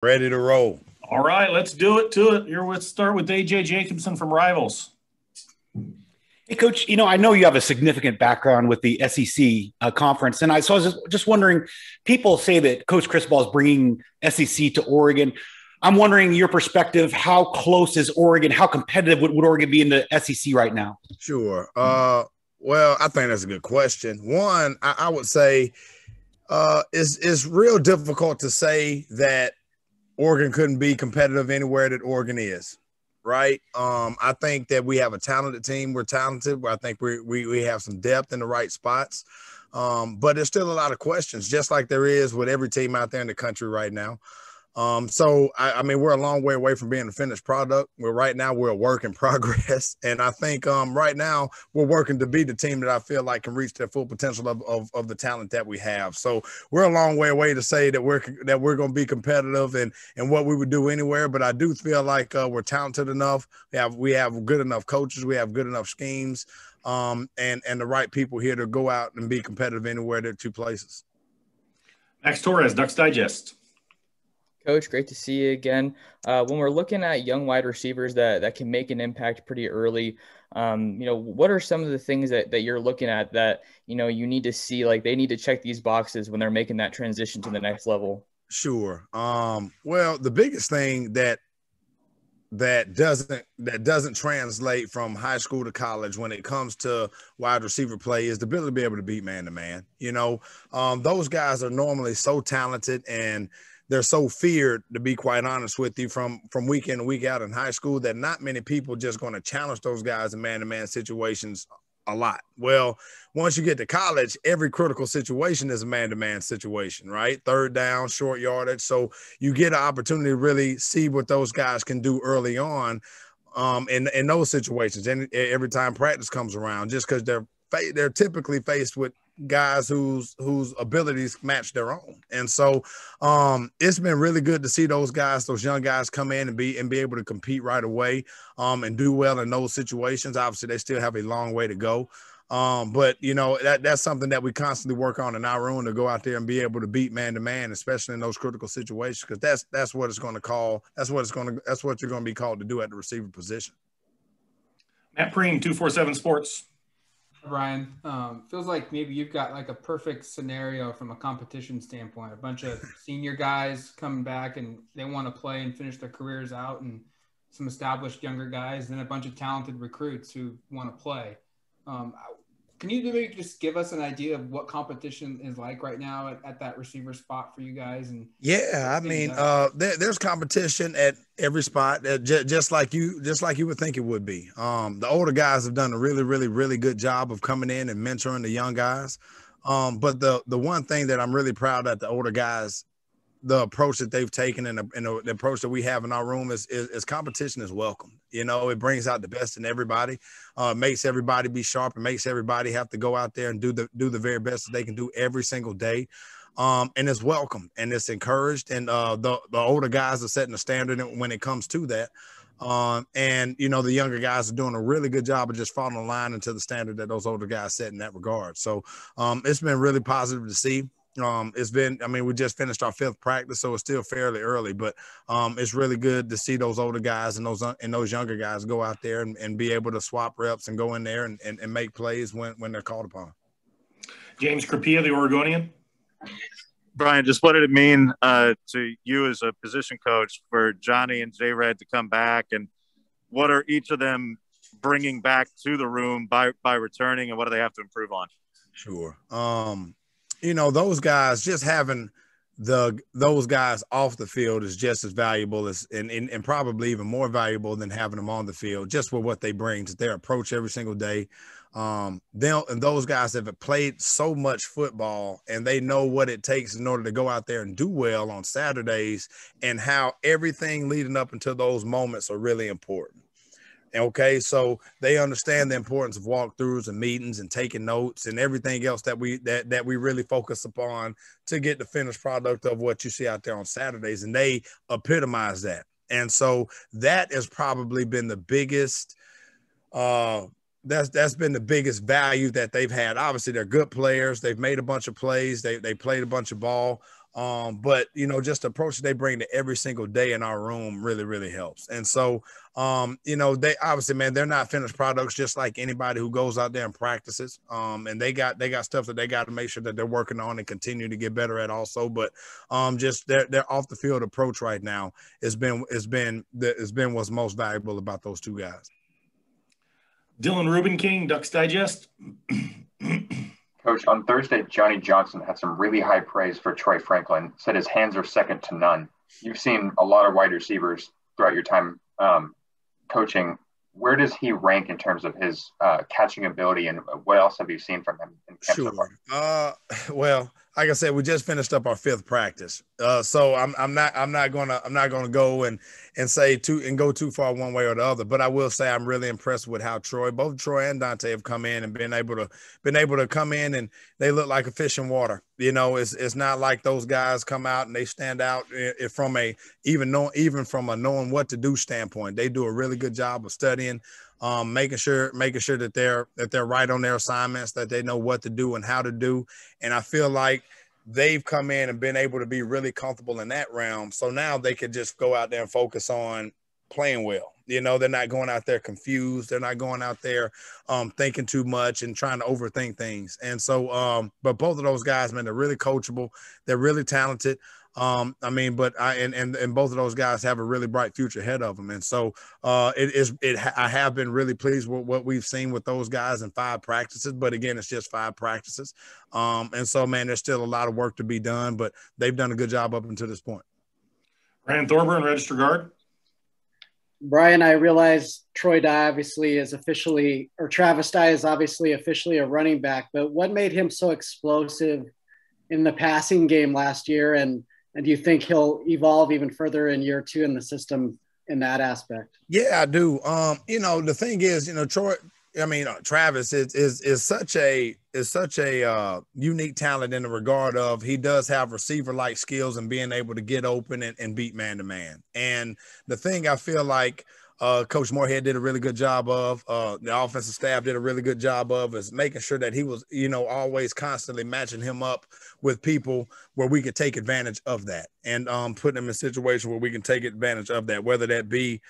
Ready to roll. All right, let's do it to it. Here, let's start with AJ Jacobson from Rivals. Hey, Coach, I know you have a significant background with the SEC conference. And so I was just wondering, people say that Coach Cristobal is bringing SEC to Oregon. I'm wondering your perspective, how close is Oregon? How competitive would Oregon be in the SEC right now? Sure. Well, I think that's a good question. One, I would say it's real difficult to say that Oregon couldn't be competitive anywhere that Oregon is. Right. I think that we have a talented team. We're talented. I think we have some depth in the right spots. But there's still a lot of questions, just like there is with every team out there in the country right now. So I mean, we're a long way away from being a finished product. Right now we're a work in progress. And I think right now we're working to be the team that I feel like can reach their full potential of the talent that we have. So we're a long way away to say that we're going to be competitive and what we would do anywhere. But I do feel like we're talented enough. We have good enough coaches. We have good enough schemes and the right people here to go out and be competitive anywhere. There are two places. Max Torres, Ducks Digest. Coach, great to see you again. When we're looking at young wide receivers that can make an impact pretty early, what are some of the things that you're looking at that, you need to see, like they need to check these boxes when they're making that transition to the next level? Sure. Well, the biggest thing that doesn't translate from high school to college when it comes to wide receiver play is the ability to be able to beat man to man. Those guys are normally so talented and they're so feared, to be quite honest with you, from week in and week out in high school, that not many people just going to challenge those guys in man-to-man situations a lot. Well, once you get to college, every critical situation is a man-to-man situation, right? Third down, short yardage. So you get an opportunity to really see what those guys can do early on in those situations. And every time practice comes around, just because they're typically faced with guys whose abilities match their own. And so it's been really good to see those young guys come in and be able to compete right away and do well in those situations. Obviously they still have a long way to go. But that's something that we constantly work on in our room, to go out there and be able to beat man to man, especially in those critical situations, because that's what it's going to call. That's what you're going to be called to do at the receiver position. Matt Preem, 247 Sports. Brian, feels like maybe you've got like a perfect scenario from a competition standpoint. A bunch of senior guys coming back and they want to play and finish their careers out, and some established younger guys, and a bunch of talented recruits who want to play. Can you maybe just give us an idea of what competition is like right now at that receiver spot for you guys? And yeah, I mean, there's competition at every spot, just like you would think it would be. The older guys have done a really, really, really good job of coming in and mentoring the young guys. But the one thing that I'm really proud of the older guys, the approach that they've taken and the approach that we have in our room is competition is welcome. It brings out the best in everybody, makes everybody be sharp, and makes everybody have to go out there and do the very best that they can do every single day. And it's welcome and it's encouraged. And the older guys are setting the standard when it comes to that. And the younger guys are doing a really good job of just following the line into the standard that those older guys set in that regard. So it's been really positive to see. We just finished our 5th practice, so it's still fairly early, but it's really good to see those older guys and those younger guys go out there and be able to swap reps and go in there and make plays when they're called upon. James Crapia, the Oregonian. Brian, just what did it mean to you as a position coach for Johnny and J-Red to come back, and what are each of them bringing back to the room by returning, and what do they have to improve on? Sure. Those guys, just having those guys off the field is just as valuable as and probably even more valuable than having them on the field, just for what they bring to their approach every single day. And those guys have played so much football, and they know what it takes in order to go out there and do well on Saturdays, and how everything leading up until those moments are really important. Okay, so they understand the importance of walkthroughs and meetings and taking notes and everything else that we really focus upon to get the finished product of what you see out there on Saturdays, and they epitomize that. And so that has probably been the biggest that's been the biggest value that they've had. Obviously, they're good players. They've made a bunch of plays. They played a bunch of ball. But just the approach that they bring to every single day in our room really, really helps. And so, they obviously, man, they're not finished products, just like anybody who goes out there and practices. And they got stuff that they got to make sure that they're working on and continue to get better at also. But just their off the field approach right now has been what's most valuable about those two guys. Dylan Rubin King, Ducks Digest. Coach, on Thursday, Johnny Johnson had some really high praise for Trey Franklin, said his hands are second to none. You've seen a lot of wide receivers throughout your time coaching. Where does he rank in terms of his catching ability, and what else have you seen from him in camp so far? Well, like I said, we just finished up our 5th practice, so I'm not gonna go and say go too far one way or the other. But I will say I'm really impressed with how both Troy and Dante have come in and been able to come in, and they look like a fish in water. It's not like those guys come out and they stand out from even from a knowing what to do standpoint. They do a really good job of studying, making sure that they're right on their assignments, that they know what to do and how to do. And I feel like they've come in and been able to be really comfortable in that realm. So now they could just go out there and focus on playing well. They're not going out there confused. They're not going out there thinking too much and trying to overthink things. And so, but both of those guys, man, they're really coachable. They're really talented. And both of those guys have a really bright future ahead of them. And so I have been really pleased with what we've seen with those guys in 5 practices, but again, it's just 5 practices. And so, man, there's still a lot of work to be done, but they've done a good job up until this point. Ryan Thorburn, Register Guard. Bryan, I realize Troy Dye obviously is officially, or Travis Dye is obviously officially a running back, but what made him so explosive in the passing game last year? And do you think he'll evolve even further in year 2 in the system in that aspect? Yeah, I do. The thing is, Travis is such a unique talent in the regard of he does have receiver-like skills and being able to get open and beat man-to-man. And the thing I feel like Coach Moorhead did a really good job of, the offensive staff did a really good job of, is making sure that he was, always constantly matching him up with people where we could take advantage of that, and putting him in situations where we can take advantage of that, whether that be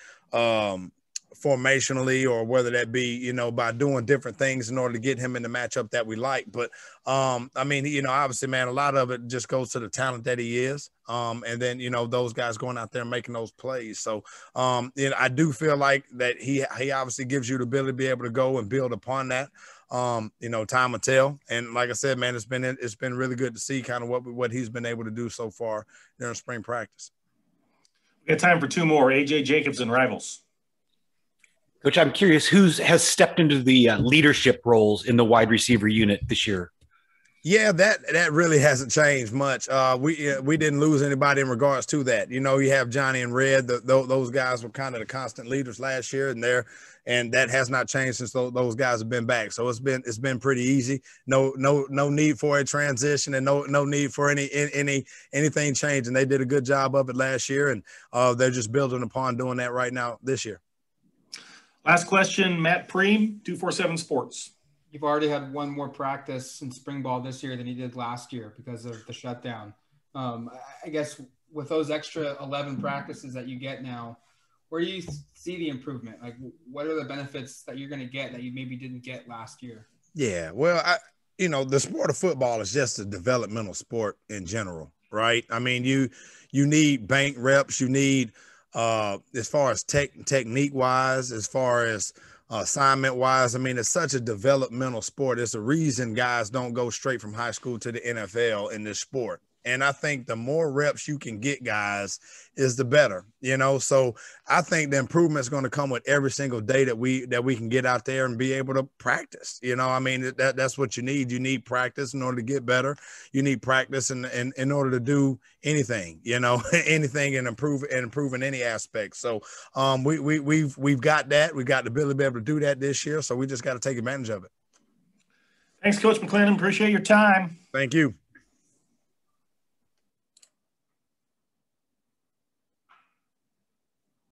formationally or whether that be, by doing different things in order to get him in the matchup that we like. But obviously, man, a lot of it just goes to the talent that he is. And then, those guys going out there and making those plays. So, I do feel like that he obviously gives you the ability to be able to go and build upon that. Time will tell. And like I said, man, it's been really good to see kind of what he's been able to do so far during spring practice. We got time for 2 more. AJ Jacobson, Rivals. Coach, I'm curious, has stepped into the leadership roles in the wide receiver unit this year? Yeah, that really hasn't changed much. We didn't lose anybody in regards to that. You have Johnny and Red. Those guys were kind of the constant leaders last year, and that has not changed since those guys have been back. So it's been pretty easy. No need for a transition, and no need for anything changing. They did a good job of it last year, and they're just building upon doing that right now this year. Last question, Matt Preem, 247 Sports. You've already had one more practice in spring ball this year than you did last year because of the shutdown. I guess with those extra 11 practices that you get now, where do you see the improvement? Like, what are the benefits that you're going to get that you maybe didn't get last year? Yeah, well, the sport of football is just a developmental sport in general, right? I mean, you need bank reps, you need as far as technique wise, as far as assignment wise. I mean, it's such a developmental sport. It's a reason guys don't go straight from high school to the NFL in this sport. And I think the more reps you can get guys is the better, so I think the improvement is going to come with every single day that we can get out there and be able to practice. That's what you need. You need practice in order to get better. You need practice in order to do anything, anything and improve in any aspect. So we've got that. We've got the ability to be able to do that this year. So we just got to take advantage of it. Thanks, Coach McClendon. Appreciate your time. Thank you.